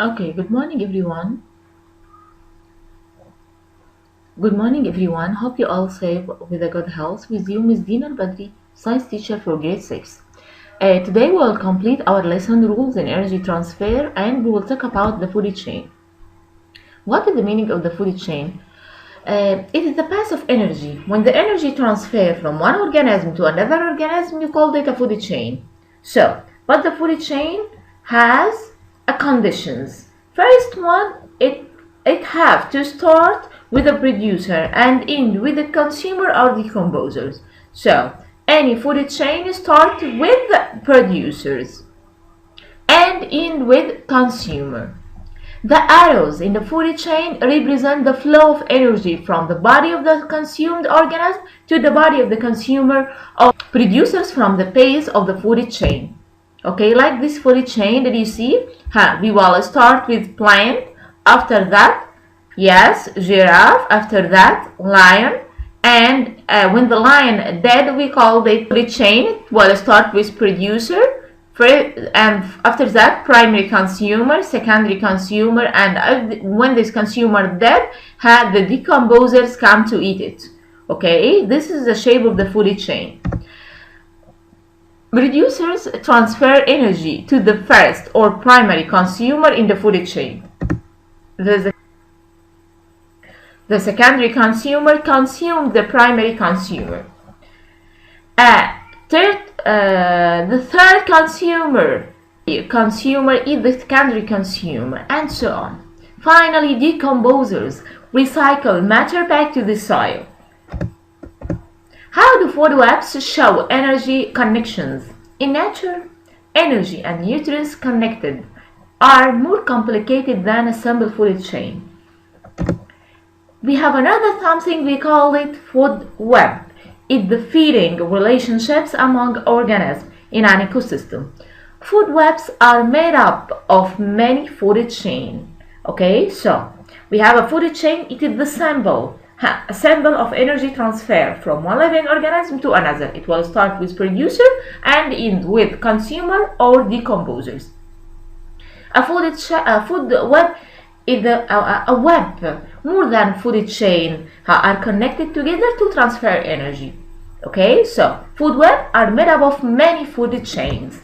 Okay, good morning everyone. Good morning everyone. Hope you all safe with a good health. With you, Miss Dina Badri, science teacher for grade 6. Today we will complete our lesson rules in energy transfer and we will talk about the food chain. What is the meaning of the food chain? It is the path of energy. When the energy transfer from one organism to another organism, you call it a food chain. But the food chain has a conditions. First one, it have to start with a producer and end with a consumer or decomposers. So, any food chain start with the producers and end with consumer. The arrows in the food chain represent the flow of energy from the body of the consumed organism to the body of the consumer or producers from the base of the food chain. Okay, like this food chain that you see, we will start with plant, after that, yes, giraffe, after that, lion, and when the lion dead, we call it food chain. We'll start with producer, and after that primary consumer, secondary consumer, and when this consumer dead, the decomposers come to eat it. Okay, this is the shape of the food chain. Producers transfer energy to the first or primary consumer in the food chain. The secondary consumer consumes the primary consumer. The third consumer is the secondary consumer, and so on. Finally, decomposers recycle matter back to the soil. How do food webs show energy connections? In nature, energy and nutrients connected are more complicated than a simple food chain. We have another something, we call it food web. It's the feeding relationships among organisms in an ecosystem. Food webs are made up of many food chains. Okay, so we have a food chain. It is the symbol, a symbol of energy transfer from one living organism to another. It will start with producer and end with consumer or decomposers. A food web is a web. More than food chain are connected together to transfer energy. Okay, so food web are made up of many food chains.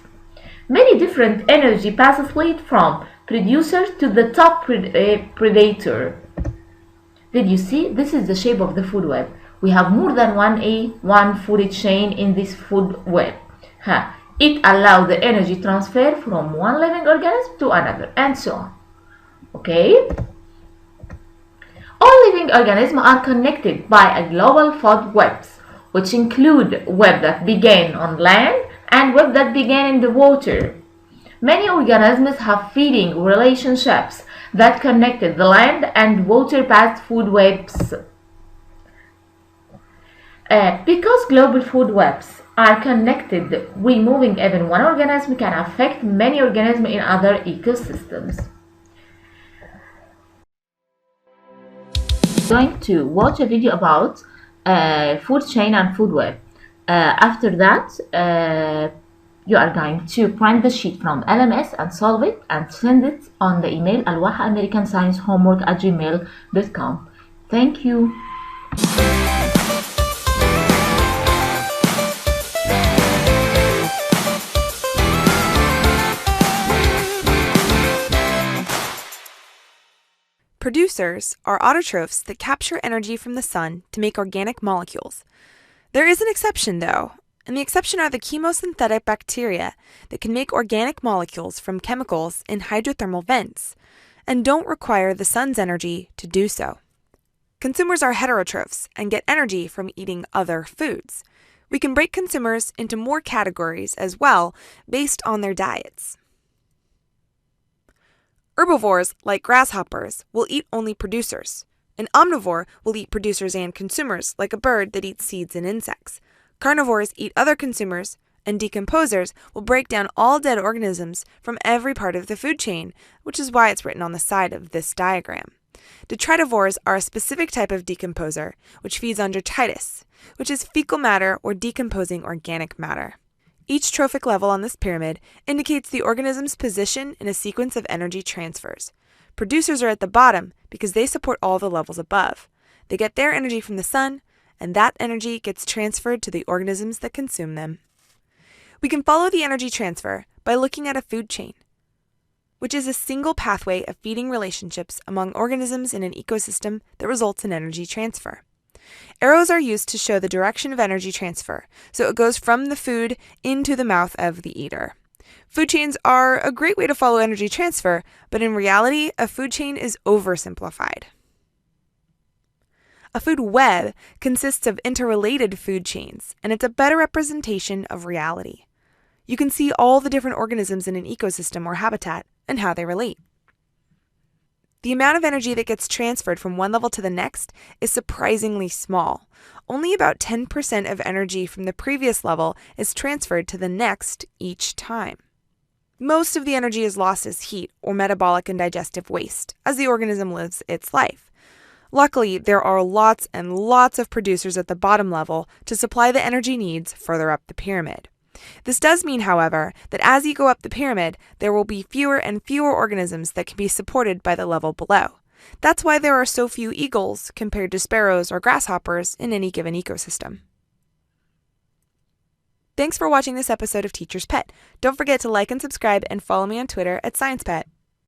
Many different energy passes lead from producer to the top predator. Did you see? This is the shape of the food web. We have more than one food chain in this food web. It allows the energy transfer from one living organism to another, and so on. Okay? All living organisms are connected by a global food webs, which include web that began on land and web that began in the water. Many organisms have feeding relationships that connected the land and water past food webs. Because global food webs are connected, removing even one organism can affect many organisms in other ecosystems. Going to watch a video about food chain and food web. After that, you are going to print the sheet from LMS and solve it and send it on the email alwahaamericansciencehomework@gmail.com. Thank you. Producers are autotrophs that capture energy from the sun to make organic molecules. There is an exception, though, and the exception are the chemosynthetic bacteria that can make organic molecules from chemicals in hydrothermal vents and don't require the sun's energy to do so. Consumers are heterotrophs and get energy from eating other foods. We can break consumers into more categories as well based on their diets. Herbivores, like grasshoppers, will eat only producers. An omnivore will eat producers and consumers, like a bird that eats seeds and insects. Carnivores eat other consumers, and decomposers will break down all dead organisms from every part of the food chain, which is why it's written on the side of this diagram. Detritivores are a specific type of decomposer, which feeds on detritus, which is fecal matter or decomposing organic matter. Each trophic level on this pyramid indicates the organism's position in a sequence of energy transfers. Producers are at the bottom because they support all the levels above. They get their energy from the sun, and that energy gets transferred to the organisms that consume them. We can follow the energy transfer by looking at a food chain, which is a single pathway of feeding relationships among organisms in an ecosystem that results in energy transfer. Arrows are used to show the direction of energy transfer, so it goes from the food into the mouth of the eater. Food chains are a great way to follow energy transfer, but in reality, a food chain is oversimplified. A food web consists of interrelated food chains, and it's a better representation of reality. You can see all the different organisms in an ecosystem or habitat and how they relate. The amount of energy that gets transferred from one level to the next is surprisingly small. Only about 10% of energy from the previous level is transferred to the next each time. Most of the energy is lost as heat or metabolic and digestive waste as the organism lives its life. Luckily, there are lots and lots of producers at the bottom level to supply the energy needs further up the pyramid. This does mean, however, that as you go up the pyramid, there will be fewer and fewer organisms that can be supported by the level below. That's why there are so few eagles compared to sparrows or grasshoppers in any given ecosystem. Thanks for watching this episode of Teacher's Pet. Don't forget to like and subscribe and follow me on Twitter @SciencePet.